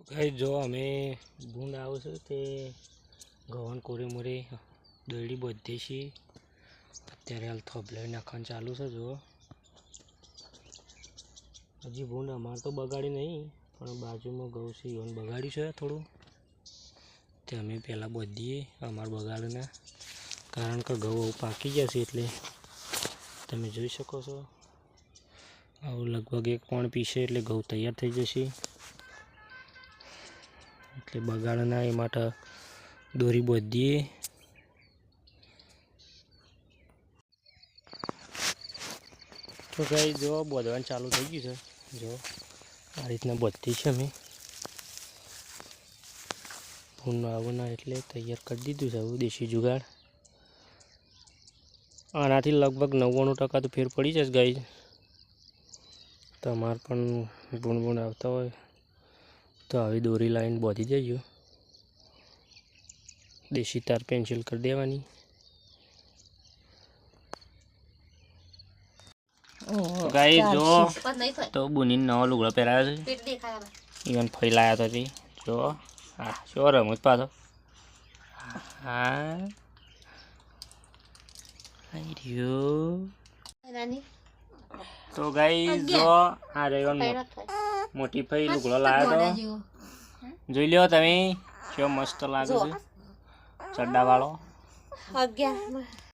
guys जो અમે ભૂંડ આવું છું તે ગવન કોરે મોરે દોડી બધે છે અત્યારે હાલ થોભલે નાખવાનું ચાલુ છે જો હજી ભૂંડ અમાર તો બગાડી નહીં પણ બાજુમાં ગૌ છે ઈવન બગાડ્યું છે થોડું તે અમે પહેલાં બધીએ અમાર બગાડના કારણ કે ગૌ પાકી જશે એટલે તમે જોઈ શકો છો આવું લગભગ 1 પોણ પીશે એટલે ગૌ તૈયાર થઈ જશે એટલે બગાડના એ માટે દોરી બધીએ તો ગાઈસ જો બધવાનું ચાલુ થઈ ગયું છે જો આ રીતના બધી છે અમે ભૂંડ આવવાના એટલે તૈયાર કરી દીધું છે આવું દેશી જુગાડ આનાથી લગભગ 99% તો ફેર પડી જશે ગાઈસ તમારે પણ ભૂંડ આવતા હોય તો આવી દોરી લાઈન બાંધી દેજો દેશી તાર પેન્સિલ કરી દેવાની गाइस जो तो बुनी नवा लुगड़ा पहराया है इवन फैलाया था जी जो हां श्योर है मुझ पास हां आइडियो तो गाइस जो आ रेगन मोटी फई लुगड़ा लाया तो જોઈ લ્યો તમે કેવો મસ્ત લાગે છે ચડ્ડા વાળો 11